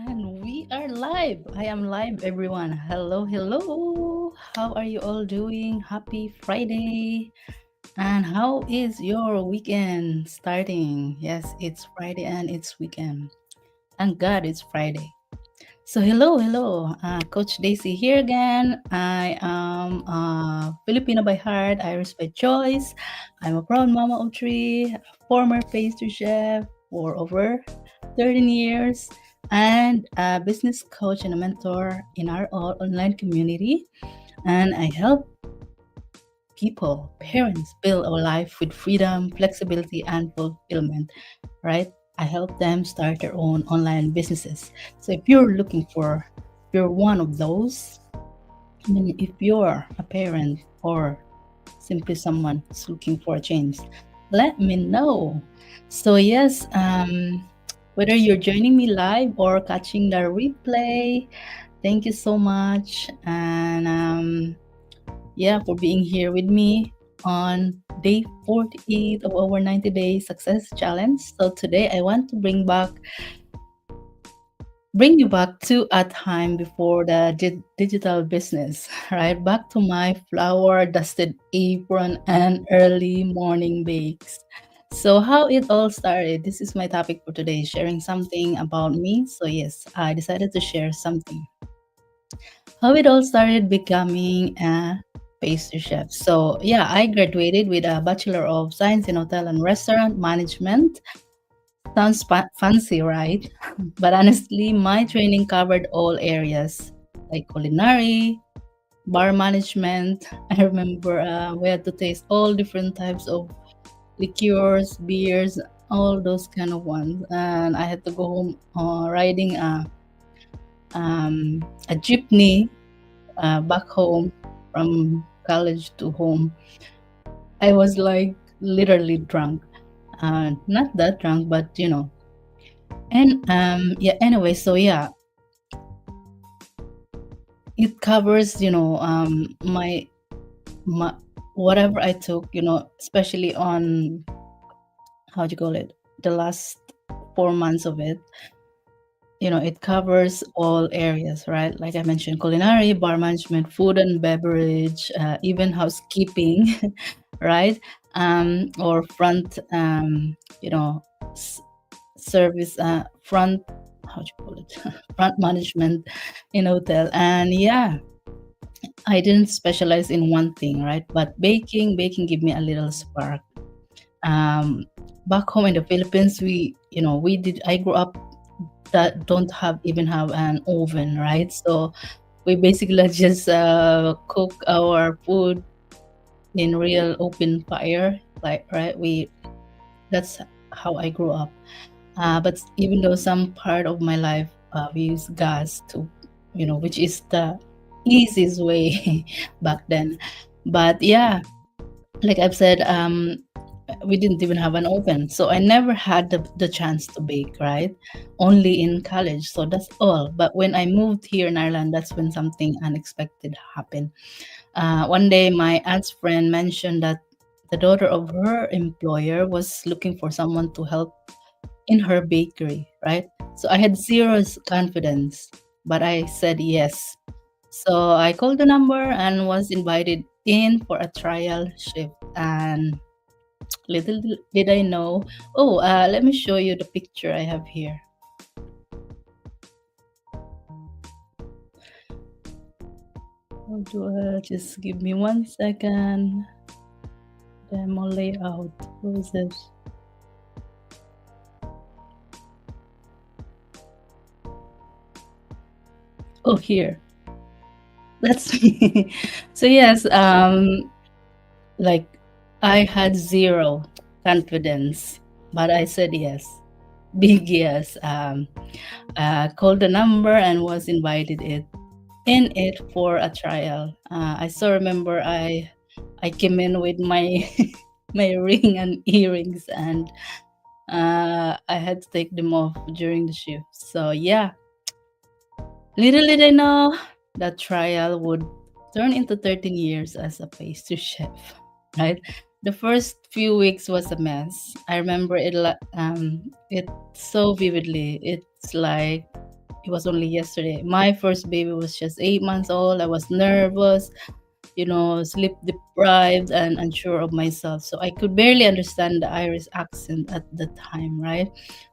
And we are live. I am live, everyone. Hello, hello. How are you all doing? Happy Friday. And how is your weekend starting? Yes, it's Friday and it's weekend. Thank God it's Friday. So, hello, hello. Coach Daisy here again. I am Filipino by heart, Irish by choice. I'm a proud mama of three, a former pastry chef for over 13 years, and a business coach and a mentor in our online community. And I help people, parents, build a life with freedom, flexibility, and fulfillment, right? I help them start their own online businesses. So if you're looking for, if you're one of those, I mean, if you're a parent or simply someone who's looking for a change, let me know. So yes, whether you're joining me live or catching the replay, thank you so much. And yeah, for being here with me on day 48 of our 90-day success challenge. So today I want to bring you back to a time before the digital business, right? Back to my flour dusted apron and early morning bakes. So how it all started, this is my topic for today, sharing something about me. So yes, I decided to share something how it all started becoming a pastry chef. So, yeah, I graduated with a Bachelor of Science in Hotel and Restaurant Management. Sounds fancy, right? But honestly, my training covered all areas like culinary, bar management. I remember we had to taste all different types of liqueurs, beers, all those kind of ones. And I had to go home riding a jeepney back home from college to home. I was like literally drunk. Not that drunk, but And yeah, anyway, so yeah, it covers, my whatever I took, especially on how do you call it, the last 4 months of it. It covers all areas, right? Like I mentioned, culinary, bar management, food and beverage, even housekeeping, right? Or front, s- service, front, how do you call it? Front management in hotel. And yeah, I didn't specialize in one thing, right? But baking gave me a little spark. Um, Back home in the Philippines, I grew up that don't have even have an oven, right? So we basically just cook our food in real open fire, like right. That's how I grew up. But even though some part of my life we use gas to, which is the easiest way back then. But yeah, like I've said, we didn't even have an oven. So I never had the chance to bake, right? Only in college. So that's all. But when I moved here in Ireland, that's when something unexpected happened. One day, my aunt's friend mentioned that the daughter of her employer was looking for someone to help in her bakery, right? So I had zero confidence, but I said yes. So I called the number and was invited in for a trial shift. And little did I know. Oh, let me show you the picture I have here. How do I just give me 1 second? Demo layout. What is this? Oh, here. That's me. So yes, like I had zero confidence, but I said yes. Big yes. Called the number and was invited in it for a trial. I still remember I came in with my my ring and earrings, and I had to take them off during the shift. So yeah, little did I know that trial would turn into 13 years as a pastry chef, right? The first few weeks was a mess. I remember it so vividly. It's like it was only yesterday. My first baby was just 8 months old. I was nervous, sleep deprived and unsure of myself. So I could barely understand the Irish accent at the time, right?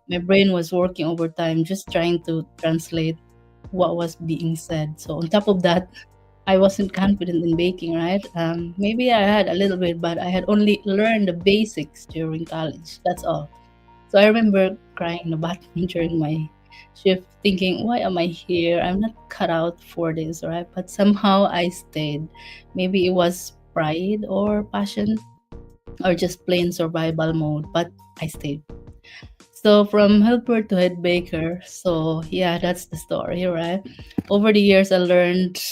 My brain was working overtime just trying to translate what was being said. So on top of that, I wasn't confident in baking, right? Maybe I had a little bit, but I had only learned the basics during college. That's all. So I remember crying in the bathroom during my shift, thinking, why am I here? I'm not cut out for this, right? But somehow I stayed. Maybe it was pride or passion or just plain survival mode, but I stayed. So from helper to head baker. So yeah, that's the story, right? Over the years, I learned,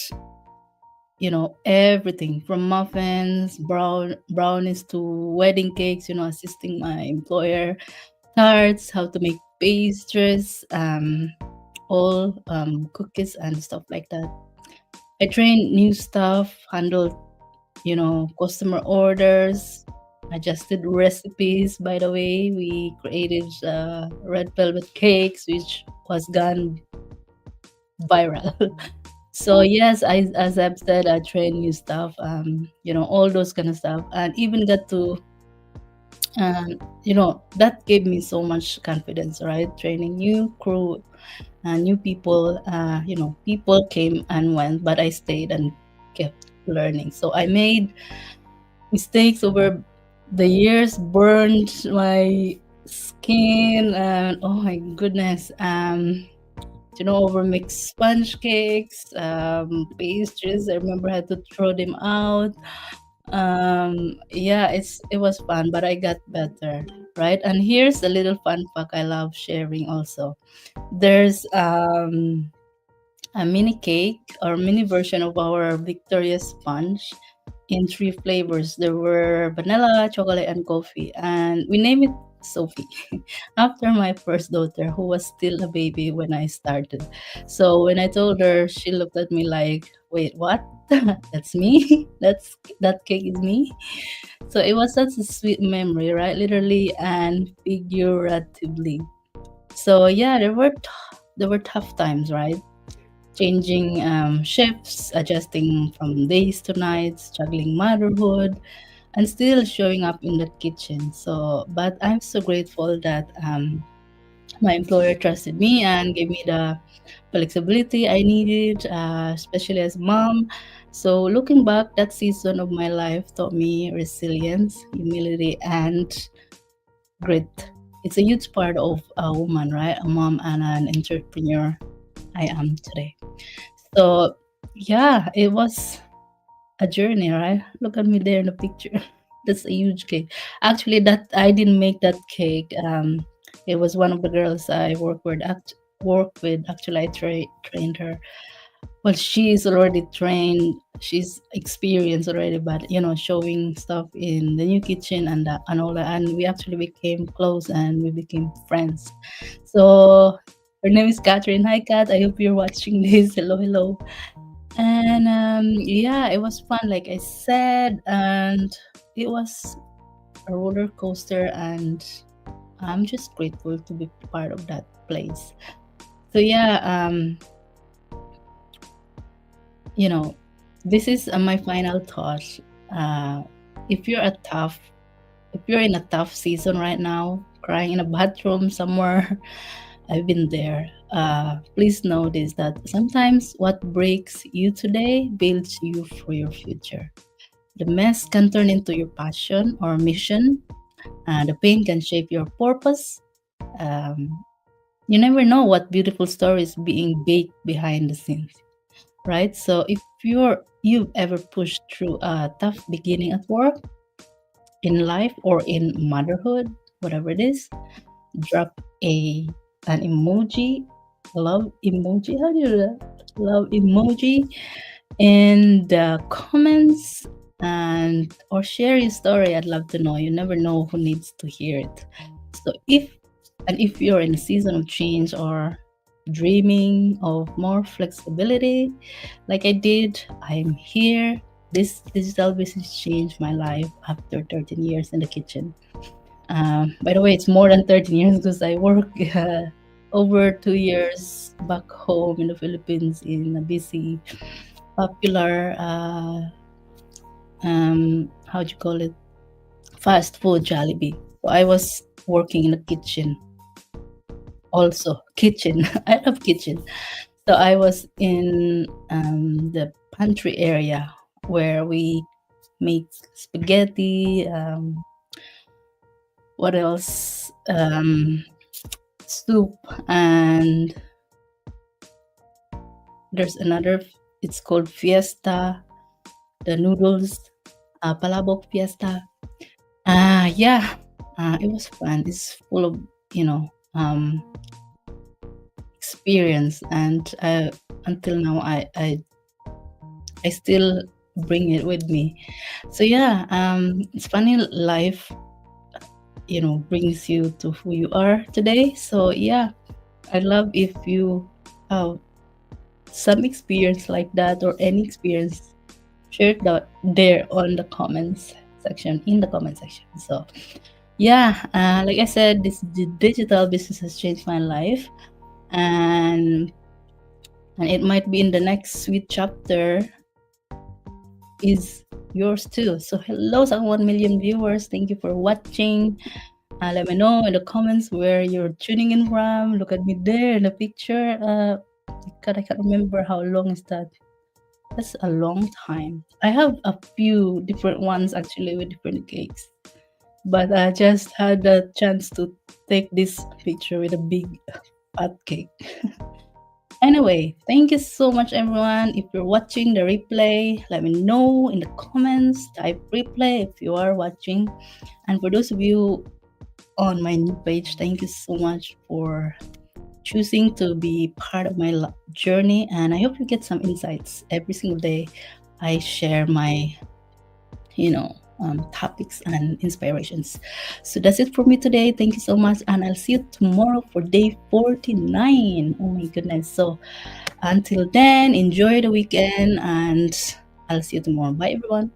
everything from muffins, brownies to wedding cakes, assisting my employer, tarts, how to make pastries, all cookies and stuff like that. I trained new stuff, handled, customer orders, adjusted recipes. By the way, we created red velvet cakes, which was gone viral. So yes, as I've said, I train new stuff, all those kind of stuff, and even got to, that gave me so much confidence, right? Training new crew and new people, people came and went, but I stayed and kept learning. So I made mistakes over the years, burned my skin, and oh my goodness, over mixed sponge cakes, pastries. I remember I had to throw them out. Yeah, it was fun, but I got better, right? And here's a little fun fact I love sharing also. There's a mini cake or mini version of our Victoria sponge in three flavors. There were vanilla, chocolate, and coffee, and we named it Sophie after my first daughter, who was still a baby when I started. So when I told her, she looked at me like, "Wait, what? That's me? That cake is me?" So it was such a sweet memory, right? Literally and figuratively. So yeah, there were tough times, right? Changing shifts, adjusting from days to nights, juggling motherhood, and still showing up in the kitchen. So, but I'm so grateful that my employer trusted me and gave me the flexibility I needed, especially as mom. So, looking back, that season of my life taught me resilience, humility, and grit. It's a huge part of a woman, right? A mom and an entrepreneur I am today. So, yeah, it was a journey, right? Look at me there in the picture. That's a huge cake. Actually, that I didn't make that cake. It was one of the girls I work with. Actually, I trained her. Well, she's already trained. She's experienced already, but showing stuff in the new kitchen and all that. And we actually became close and we became friends. So her name is Catherine. Hi, Kat. I hope you're watching this. Hello, hello. And yeah, it was fun, like I said, and it was a roller coaster, and I'm just grateful to be part of that place. So yeah, you know, this is my final thought. Uh, if you're a tough, if you're in a tough season right now, crying in a bathroom somewhere, I've been there. Please know this, that sometimes what breaks you today builds you for your future. The mess can turn into your passion or mission. The pain can shape your purpose. Um, you never know what beautiful story is being baked behind the scenes, right? So if you've ever pushed through a tough beginning at work, in life, or in motherhood, whatever it is, drop an emoji, love emoji. How do you do that? Love emoji in the comments, and or share your story. I'd love to know. You never know who needs to hear it. So if you're in a season of change or dreaming of more flexibility like I did, I'm here. This digital business changed my life after 13 years in the kitchen. By the way, it's more than 13 years because I work over 2 years back home in the Philippines in a busy, popular, how do you call it, fast food Jollibee. So I was working in the kitchen, also kitchen. I love kitchen. So I was in the pantry area where we make spaghetti. What else? Soup, and there's another. It's called Fiesta. The noodles, palabok Fiesta. Yeah, it was fun. It's full of you know um, experience, and until now I still bring it with me. So yeah, it's funny life brings you to who you are today. So yeah, I love if you have some experience like that or any experience, share that there on the comments section, in the comment section. So yeah, like I said, this digital business has changed my life, and it might be in the next sweet chapter is yours too. So hello sa 1 million viewers. Thank you for watching. Let me know in the comments where you're tuning in from. Look at me there in the picture. God, I can't remember how long is that. That's a long time. I have a few different ones actually with different cakes, but I just had the chance to take this picture with a big fat cake. Anyway, thank you so much, everyone. If you're watching the replay, let me know in the comments. Type replay if you are watching. And for those of you on my new page, thank you so much for choosing to be part of my journey. And I hope you get some insights every single day. I share my, topics and inspirations. So that's it for me today. Thank you so much. And I'll see you tomorrow for day 49. Oh my goodness. So until then, enjoy the weekend and I'll see you tomorrow. Bye, everyone.